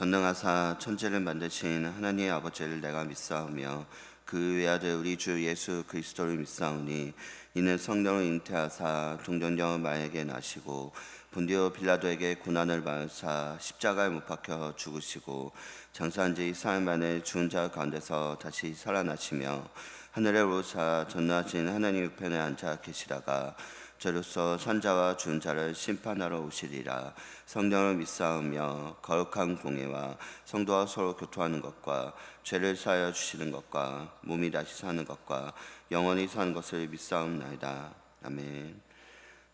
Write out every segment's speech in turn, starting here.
전능하사 천지를 만드신 하나님의 아버지를 내가 믿사오며 그 외아들 우리 주 예수 그리스도를 믿사오니 이는 성령을 잉태하사 동정녀 마에게 나시고 본디오 빌라도에게 고난을 받으사 십자가에 못 박혀 죽으시고 장사한 지 사흘 만에 죽은 자 가운데서 다시 살아나시며 하늘에 오르사 전능하신 하나님 우편에 앉아 계시다가 저로서 산자와 죽은 자를 심판하러 오시리라. 성령을 믿사오며 거룩한 공예와 성도와 서로 교통하는 것과 죄를 사하여 주시는 것과 몸이 다시 사는 것과 영원히 사는 것을 믿사옵나이다. 아멘.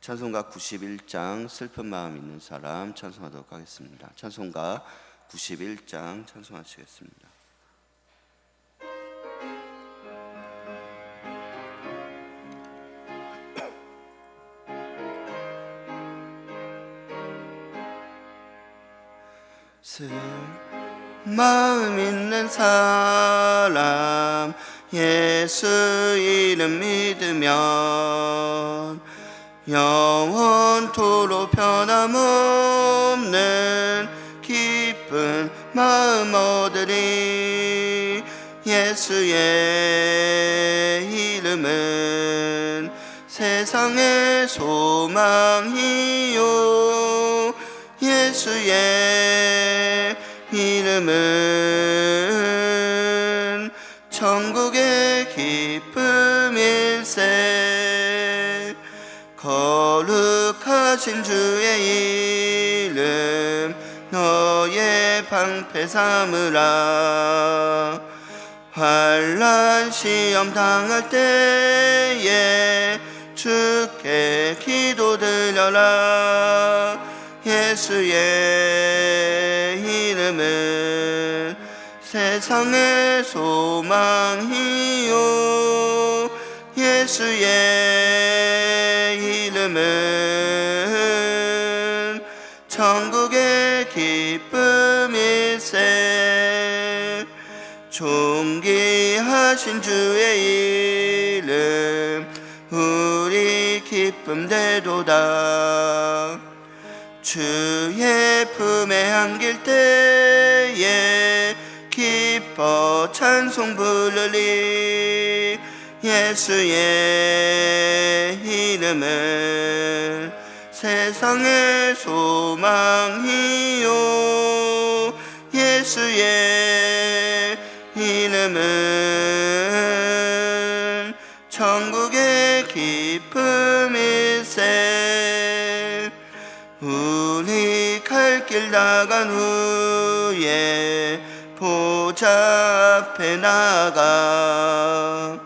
찬송가 91장 슬픈 마음 있는 사람 찬송하도록 하겠습니다. 찬송가 91장 찬송하시겠습니다. 마음 있는 사람 예수 이름 믿으면 영원토록 변함없는 기쁜 마음 얻으리. 예수의 이름은 세상의 소망이요 예수의 이름은 천국의 기쁨일세. 거룩하신 주의 이름 너의 방패 삼으라. 환난 시험 당할 때에 주께 기도 드려라. 예수의 이름은 세상의 소망이요 예수의 이름은 천국의 기쁨일세. 존귀하신 주의 이름 우리 기쁨 되도다. 주의 품에 안길 때에 기뻐 찬송 부르리. 예수의 이름은 세상의 소망이요 예수의 이름은 천국의 기쁨일세. 우리 갈 길 나간 후에 보좌 앞에 나가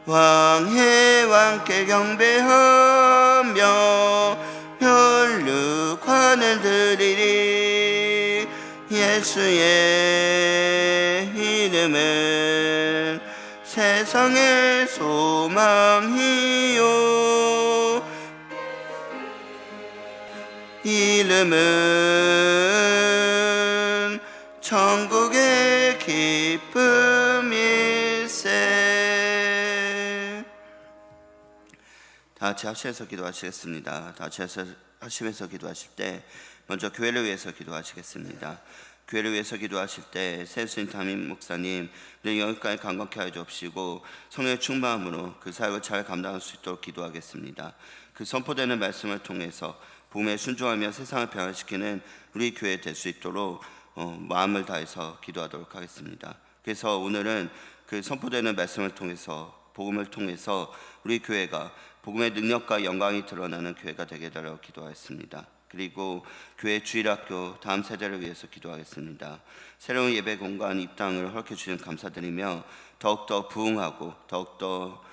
왕의 왕께 경배하며 혈육관을 드리리. 예수의 이름은 세상의 소망이요 이름은 천국의 기쁨일세. 다 같이 합심해서 기도하시겠습니다. 다 같이 합심해서 기도하실 때 먼저 교회를 위해서 기도하시겠습니다. 교회를 위해서 기도하실 때 세수님 담임 목사님 늘 여기까지 강건케 하여 주옵시고 성령의 충만함으로 그 사역을 잘 감당할 수 있도록 기도하겠습니다. 그 선포되는 말씀을 통해서 복음에 순종하며 세상을 변화시키는 우리 교회 될 수 있도록 마음을 다해서 기도하도록 하겠습니다. 그래서 오늘은 그 선포되는 말씀을 통해서 복음을 통해서 우리 교회가 복음의 능력과 영광이 드러나는 교회가 되게 해달라고 기도하겠습니다. 그리고 교회 주일학교 다음 세대를 위해서 기도하겠습니다. 새로운 예배 공간 입당을 허락해 주신 감사드리며 더욱더 부흥하고 더욱더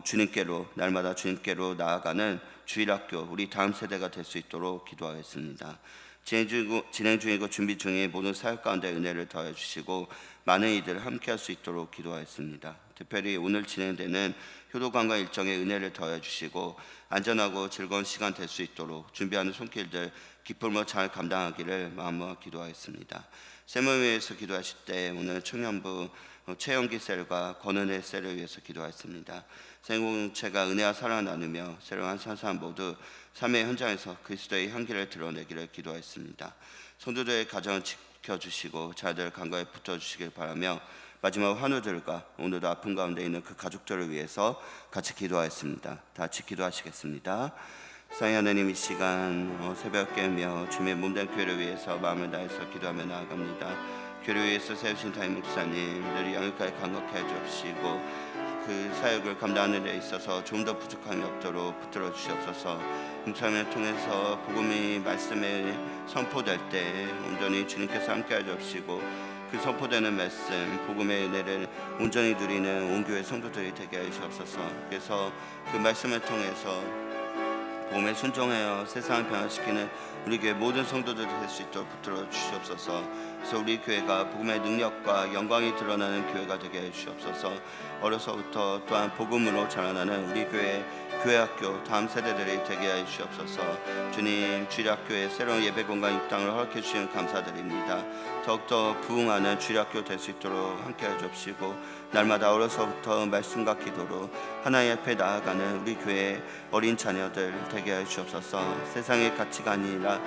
주님께로 날마다 주님께로 나아가는 주일학교 우리 다음 세대가 될 수 있도록 기도하겠습니다. 진행 중이고 준비 중인 모든 사역 가운데 은혜를 더해 주시고 많은 이들을 함께 할 수 있도록 기도하겠습니다. 특별히 오늘 진행되는 효도관과 일정에 은혜를 더해 주시고 안전하고 즐거운 시간 될 수 있도록 준비하는 손길들 기쁨으로 잘 감당하기를 마음으로 기도하겠습니다. 샘을 위해서 기도하실 때 오늘 청년부 최영기 셀과 권은혜 셀을 위해서 기도하였습니다. 생공체가 은혜와 사랑을 나누며 새로운 한 사람 모두 삶의 현장에서 그리스도의 향기를 드러내기를 기도하였습니다. 성도들의 가정을 지켜주시고 자들 간과에 붙어주시길 바라며 마지막 환우들과 오늘도 아픈 가운데 있는 그 가족들을 위해서 같이 기도하였습니다. 다 같이 기도하시겠습니다. 사랑의 하나님, 이 시간 새벽 깨며 주님의 몸된 교회를 위해서 마음을 다해서 기도하며 나아갑니다. 교회를 위해서 세우신 담임 목사님 늘 영역까지 강력하게 해주시고 그 사역을 감당하는 데 있어서 좀 더 부족함이 없도록 붙들어 주시옵소서. 목사님을 통해서 복음이 말씀에 선포될 때 온전히 주님께서 함께해 주시고 그 선포되는 말씀 복음의 은혜를 온전히 누리는 온 교회 성도들이 되게 해 주옵소서. 그래서 그 말씀을 통해서 복음에 순종하여 세상을 변화시키는 우리 교회 모든 성도들이 될 수 있도록 붙들어 주시옵소서. 그래서 우리 교회가 복음의 능력과 영광이 드러나는 교회가 되게 해 주시옵소서. 어려서부터 또한 복음으로 자라나는 우리 교회 교회학교 다음 세대들이 되게 해 주시옵소서. 주님, 주일학교에 새로운 예배 공간 입당을 허락해 주시면 감사드립니다. 더욱더 부흥하는 주일학교 될 수 있도록 함께해 주옵시고 날마다 어려서부터 말씀과 기도로 하나님 앞에 나아가는 우리 교회 어린 자녀들 되게 해 주옵소서. 세상의 가치가 아니라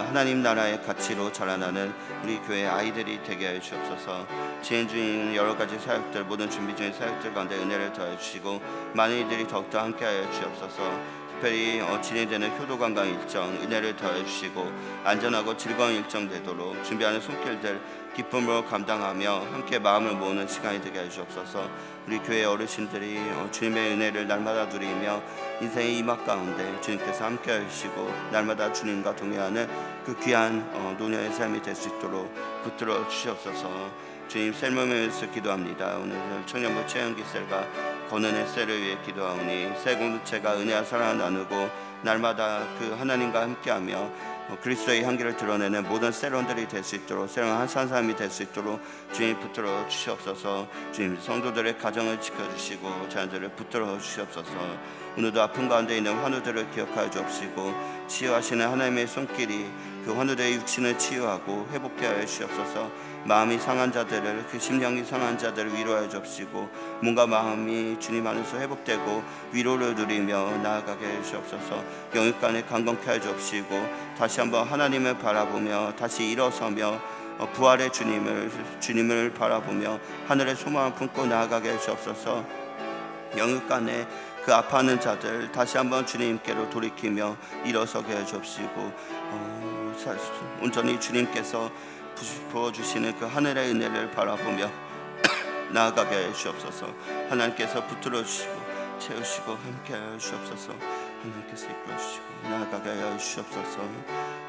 하나님 나라의 가치로 자라나는 우리 교회 아이들이 되게 해 주옵소서. 진행 중인 여러 가지 사역들, 모든 준비 중인 사역들 가운데 은혜를 더해 주시고 많은 이들이 더욱더 함께하여 주옵소서. 특별히 진행되는 효도관광 일정 은혜를 더해 주시고 안전하고 즐거운 일정 되도록 준비하는 손길들 기쁨으로 감당하며 함께 마음을 모으는 시간이 되게 해 주옵소서. 우리 교회 어르신들이 주님의 은혜를 날마다 누리며 인생의 이막 가운데 주님께서 함께 하시고 날마다 주님과 동행하는 그 귀한 노년의 삶이 될 수 있도록 붙들어 주시옵소서. 주님, 셀머면서 기도합니다. 오늘 청년부 최영기 셀과 권은혜 셀을 위해 기도하오니 새 공동체가 은혜와 사랑을 나누고 날마다 그 하나님과 함께하며 그리스도의 향기를 드러내는 모든 셀원들이 될 수 있도록 셀원 한산 사람이 될 수 있도록 주님 붙들어 주시옵소서. 주님, 성도들의 가정을 지켜주시고 자녀들을 붙들어 주시옵소서. 오늘도 아픈 가운데 있는 환우들을 기억하여 주옵시고 치유하시는 하나님의 손길이 그 환우들의 육신을 치유하고 회복케 하여 주시옵소서. 마음이 상한 자들을, 그 심령이 상한 자들을 위로하여 주옵시고 몸과 마음이 주님 안에서 회복되고 위로를 누리며 나아가게 해 주옵소서. 영육간에 강건케 하여 주옵시고 다시 한번 하나님을 바라보며 다시 일어서며 부활의 주님을 바라보며 하늘의 소망을 품고 나아가게 해 주옵소서. 영육간에 그 아파하는 자들 다시 한번 주님께로 돌이키며 일어서게 해 주옵시고 온전히 주님께서 부어주시는 그 하늘의 은혜를 바라보며 나아가게 해 주옵소서. 하나님께서 붙들어 주시고 채우시고 함께 하여 주옵소서. 하나님께서 이끌어 주시고 나아가게 하여 주옵소서.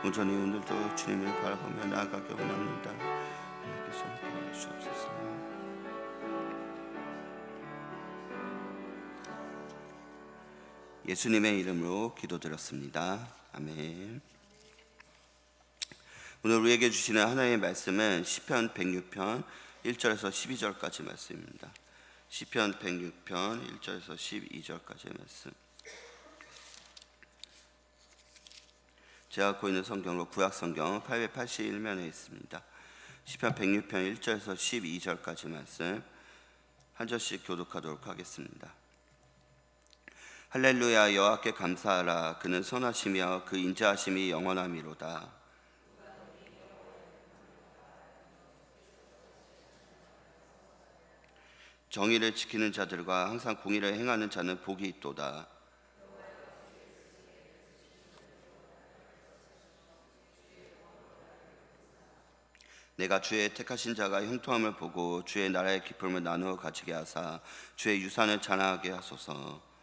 온전히 오늘도 주님을 바라보며 나아가게 원합니다. 하나님께서 함께 하여 주옵소서. 예수님의 이름으로 기도드렸습니다. 아멘. 오늘 우리에게 주시는 하나님의 말씀은 시편 106편 1절에서 12절까지 말씀입니다. 시편 106편 1절에서 12절까지의 말씀. 제가 갖고 있는 성경으로 구약성경 881면에 있습니다. 시편 106편 1절에서 12절까지 말씀 한 절씩 교독하도록 하겠습니다. 할렐루야, 여호와께 감사하라. 그는 선하시며 그 인자하심이 영원하미로다. 정의를 지키는 자들과 항상 공의를 행하는 자는 복이 있도다. 내가 주의 택하신 자가 형통함을 보고 주의 나라의 기쁨을 나누어 가지게 하사 주의 유산을 자랑하게 하소서.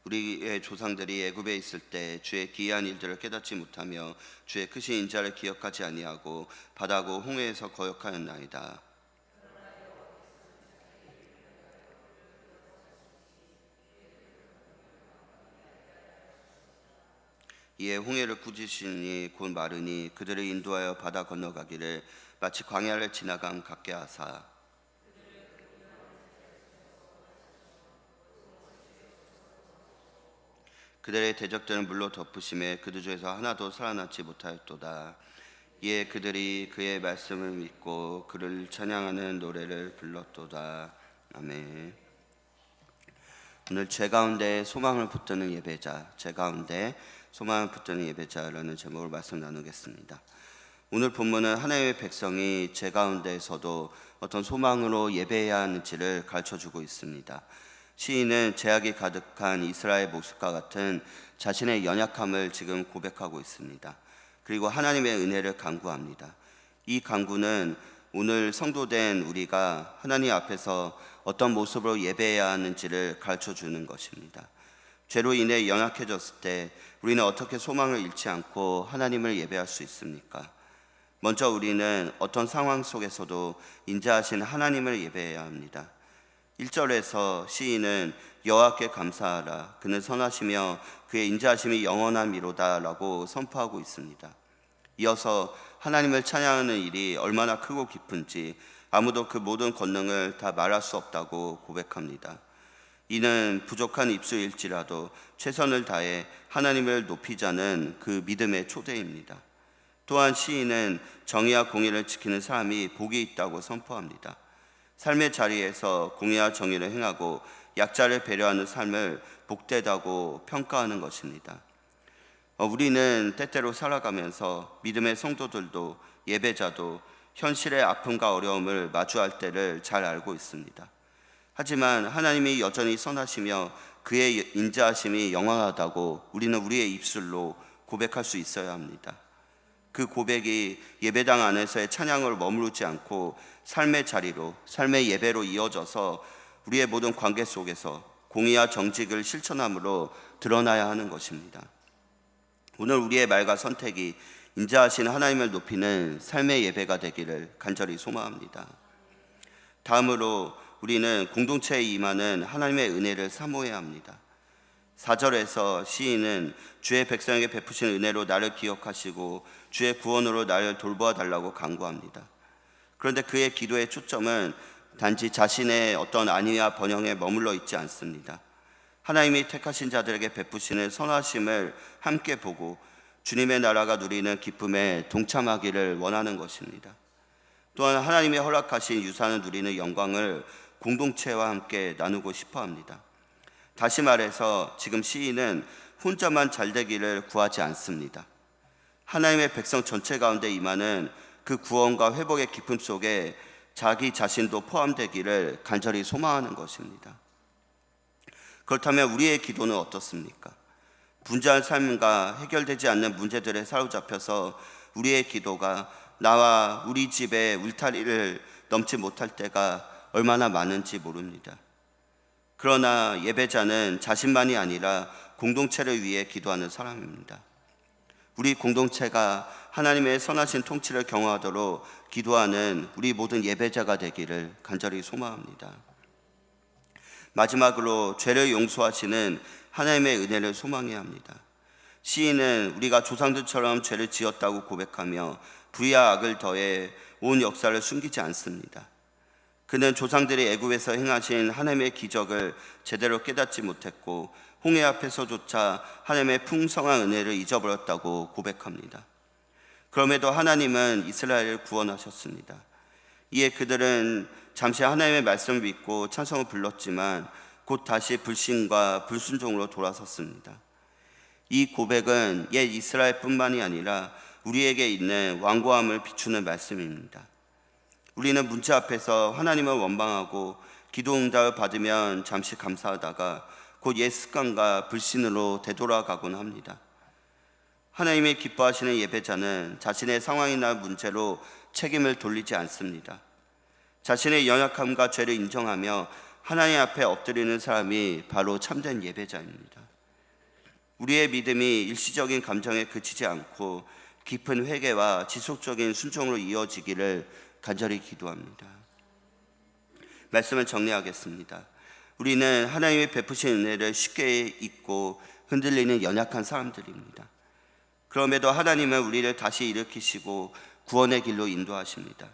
우리의 조상들이 애굽에 있을 때 주의 기이한 일들을 깨닫지 못하며 주의 크신 인자를 기억하지 아니하고 바다고 홍해에서 거역하였나이다. 이에 홍해를 꾸짖으시니 곧 마르니 그들을 인도하여 바다 건너가기를 마치 광야를 지나감 같게 하사 그들의 대적들은 물로 덮으심에 그들 중에서 하나도 살아남지 못하였도다. 이에 그들이 그의 말씀을 믿고 그를 찬양하는 노래를 불렀도다. 아멘. 오늘 죄 가운데 소망을 붙드는 예배자, 죄 가운데 소망을 붙드는 예배자라는 제목으로 말씀 나누겠습니다. 오늘 본문은 하나님의 백성이 죄 가운데에서도 어떤 소망으로 예배해야 하는지를 가르쳐주고 있습니다. 시인은 죄악이 가득한 이스라엘 모습과 같은 자신의 연약함을 지금 고백하고 있습니다. 그리고 하나님의 은혜를 간구합니다. 이 간구는 오늘 성도된 우리가 하나님 앞에서 어떤 모습으로 예배해야 하는지를 가르쳐주는 것입니다. 죄로 인해 연약해졌을 때 우리는 어떻게 소망을 잃지 않고 하나님을 예배할 수 있습니까? 먼저 우리는 어떤 상황 속에서도 인자하신 하나님을 예배해야 합니다. 1절에서 시인은 여호와께 감사하라, 그는 선하시며 그의 인자하심이 영원함이로다 라고 선포하고 있습니다. 이어서 하나님을 찬양하는 일이 얼마나 크고 깊은지 아무도 그 모든 권능을 다 말할 수 없다고 고백합니다. 이는 부족한 입술일지라도 최선을 다해 하나님을 높이자는 그 믿음의 초대입니다. 또한 시인은 정의와 공의를 지키는 사람이 복이 있다고 선포합니다. 삶의 자리에서 공의와 정의를 행하고 약자를 배려하는 삶을 복되다고 평가하는 것입니다. 우리는 때때로 살아가면서 믿음의 성도들도 예배자도 현실의 아픔과 어려움을 마주할 때를 잘 알고 있습니다. 하지만 하나님이 여전히 선하시며 그의 인자하심이 영원하다고 우리는 우리의 입술로 고백할 수 있어야 합니다. 그 고백이 예배당 안에서의 찬양으로 머무르지 않고 삶의 자리로, 삶의 예배로 이어져서 우리의 모든 관계 속에서 공의와 정직을 실천함으로 드러나야 하는 것입니다. 오늘 우리의 말과 선택이 인자하신 하나님을 높이는 삶의 예배가 되기를 간절히 소망합니다. 다음으로 우리는 공동체에 임하는 하나님의 은혜를 사모해야 합니다. 4절에서 시인은 주의 백성에게 베푸신 은혜로 나를 기억하시고 주의 구원으로 나를 돌보아 달라고 간구합니다. 그런데 그의 기도의 초점은 단지 자신의 어떤 안위와 번영에 머물러 있지 않습니다. 하나님이 택하신 자들에게 베푸시는 선하심을 함께 보고 주님의 나라가 누리는 기쁨에 동참하기를 원하는 것입니다. 또한 하나님의 허락하신 유산을 누리는 영광을 공동체와 함께 나누고 싶어 합니다. 다시 말해서 지금 시인은 혼자만 잘되기를 구하지 않습니다. 하나님의 백성 전체 가운데 임하는 그 구원과 회복의 기쁨 속에 자기 자신도 포함되기를 간절히 소망하는 것입니다. 그렇다면 우리의 기도는 어떻습니까? 분주한 삶과 해결되지 않는 문제들에 사로잡혀서 우리의 기도가 나와 우리 집의 울타리를 넘지 못할 때가 얼마나 많은지 모릅니다. 그러나 예배자는 자신만이 아니라 공동체를 위해 기도하는 사람입니다. 우리 공동체가 하나님의 선하신 통치를 경험하도록 기도하는 우리 모든 예배자가 되기를 간절히 소망합니다. 마지막으로 죄를 용서하시는 하나님의 은혜를 소망해야 합니다. 시인은 우리가 조상들처럼 죄를 지었다고 고백하며 불의와 악을 더해 온 역사를 숨기지 않습니다. 그는 조상들이 애굽에서 행하신 하나님의 기적을 제대로 깨닫지 못했고 홍해 앞에서조차 하나님의 풍성한 은혜를 잊어버렸다고 고백합니다. 그럼에도 하나님은 이스라엘을 구원하셨습니다. 이에 그들은 잠시 하나님의 말씀을 믿고 찬송을 불렀지만 곧 다시 불신과 불순종으로 돌아섰습니다. 이 고백은 옛 이스라엘뿐만이 아니라 우리에게 있는 완고함을 비추는 말씀입니다. 우리는 문제 앞에서 하나님을 원망하고 기도 응답을 받으면 잠시 감사하다가 곧 옛 습관과 불신으로 되돌아가곤 합니다. 하나님이 기뻐하시는 예배자는 자신의 상황이나 문제로 책임을 돌리지 않습니다. 자신의 연약함과 죄를 인정하며 하나님 앞에 엎드리는 사람이 바로 참된 예배자입니다. 우리의 믿음이 일시적인 감정에 그치지 않고 깊은 회개와 지속적인 순종으로 이어지기를 간절히 기도합니다. 말씀을 정리하겠습니다. 우리는 하나님이 베푸신 은혜를 쉽게 잊고 흔들리는 연약한 사람들입니다. 그럼에도 하나님은 우리를 다시 일으키시고 구원의 길로 인도하십니다.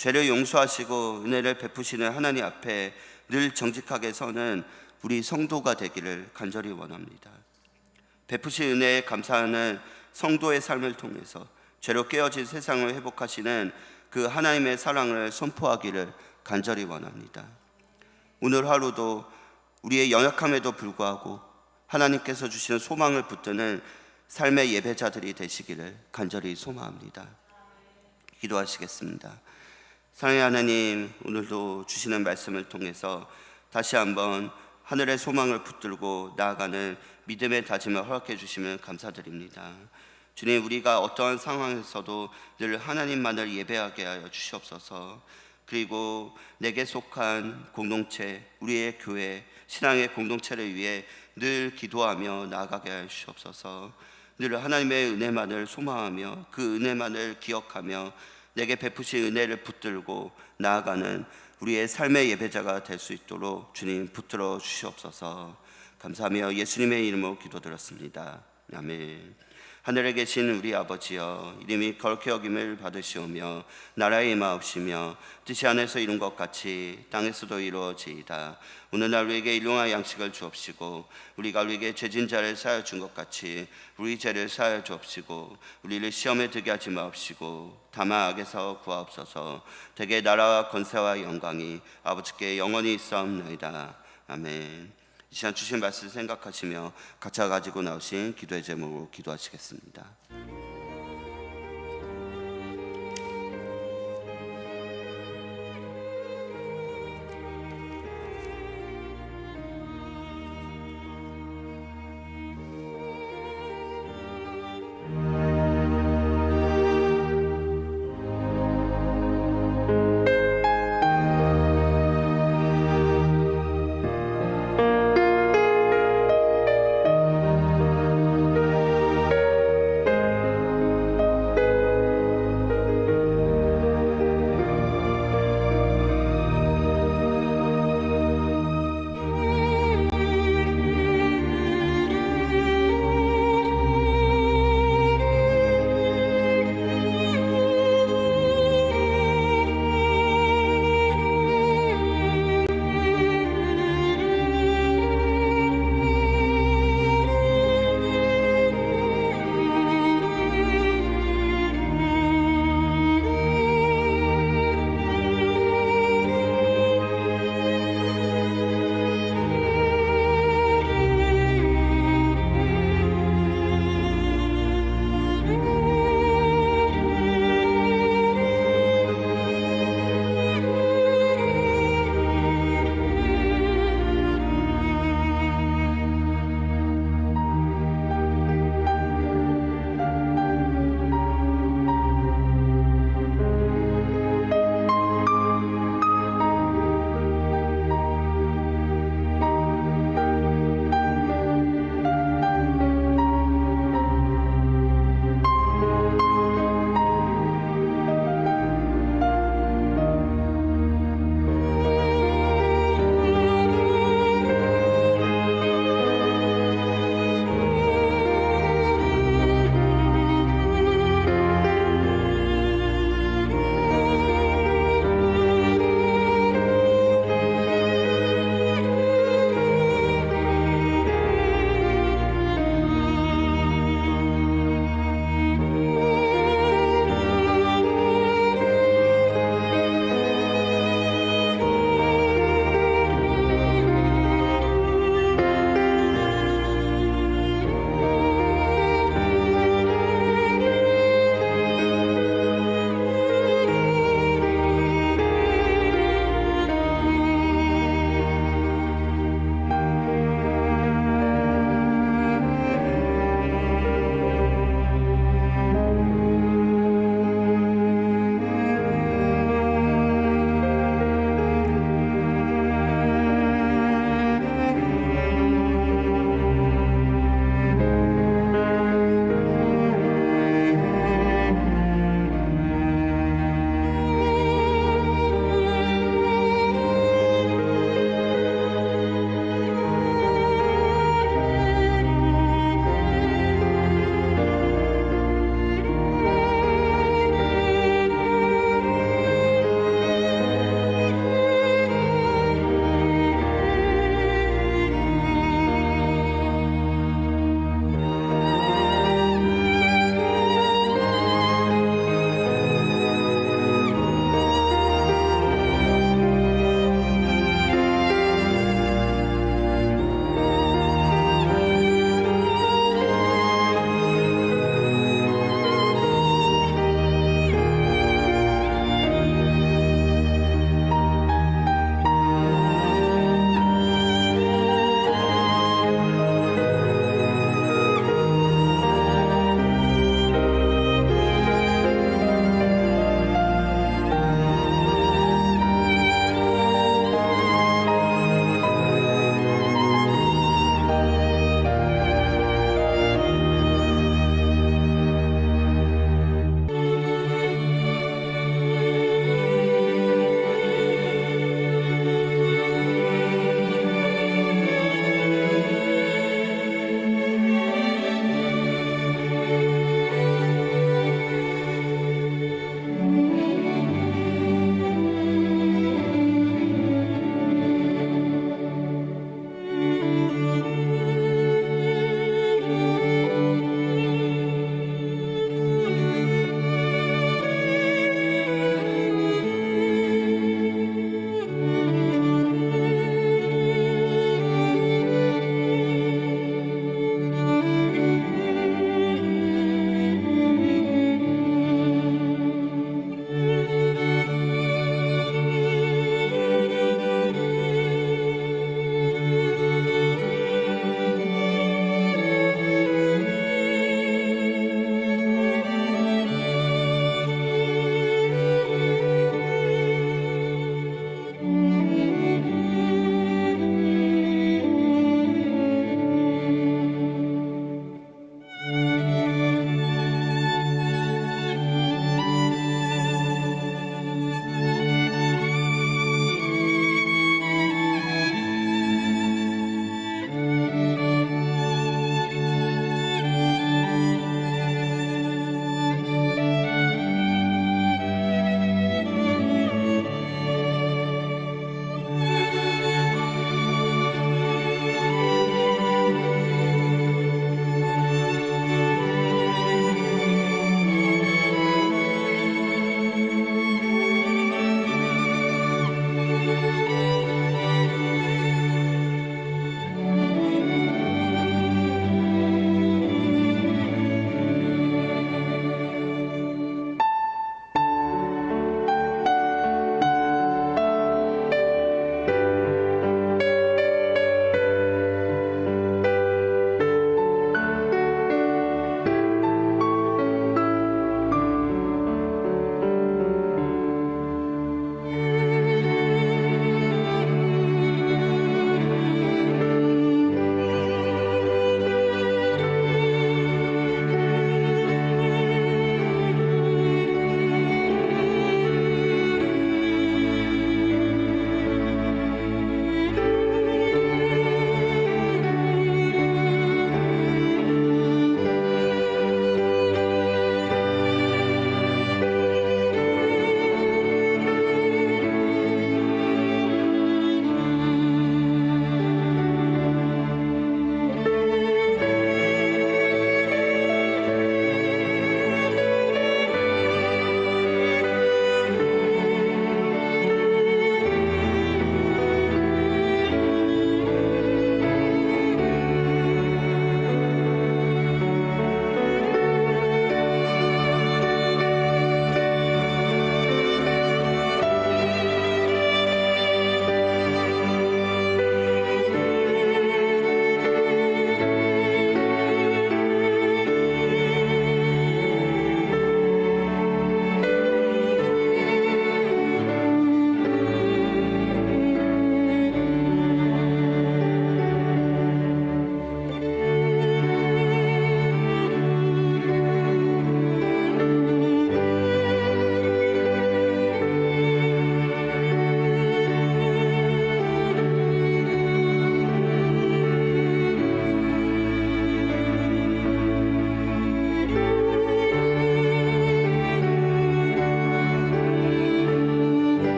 죄를 용서하시고 은혜를 베푸시는 하나님 앞에 늘 정직하게 서는 우리 성도가 되기를 간절히 원합니다. 베푸신 은혜에 감사하는 성도의 삶을 통해서 죄로 깨어진 세상을 회복하시는 그 하나님의 사랑을 선포하기를 간절히 원합니다. 오늘 하루도 우리의 연약함에도 불구하고 하나님께서 주시는 소망을 붙드는 삶의 예배자들이 되시기를 간절히 소망합니다. 기도하시겠습니다. 사랑의 하나님, 오늘도 주시는 말씀을 통해서 다시 한번 하늘의 소망을 붙들고 나아가는 믿음의 다짐을 허락해 주시면 감사드립니다. 주님, 우리가 어떠한 상황에서도 늘 하나님만을 예배하게 하여 주시옵소서. 그리고 내게 속한 공동체, 우리의 교회, 신앙의 공동체를 위해 늘 기도하며 나아가게 하여 주시옵소서. 늘 하나님의 은혜만을 소망하며 그 은혜만을 기억하며 내게 베푸신 은혜를 붙들고 나아가는 우리의 삶의 예배자가 될 수 있도록 주님 붙들어 주시옵소서. 감사하며 예수님의 이름으로 기도드렸습니다. 아멘. 하늘에 계신 우리 아버지여, 이름이 거룩히 여김을 받으시오며 나라의 임하옵시며 뜻이 하늘에서 이룬 것 같이 땅에서도 이루어지이다. 오늘날 우리에게 일용할 양식을 주옵시고 우리가 우리에게 죄진 자를 사하여 준 것 같이 우리 죄를 사하여 주옵시고 우리를 시험에 들게 하지 마옵시고 다만 악에서 구하옵소서. 대개 나라와 권세와 영광이 아버지께 영원히 있사옵나이다. 아멘. 이 시간 주신 말씀을 생각하시며 각자 가지고 나오신 기도의 제목으로 기도하시겠습니다.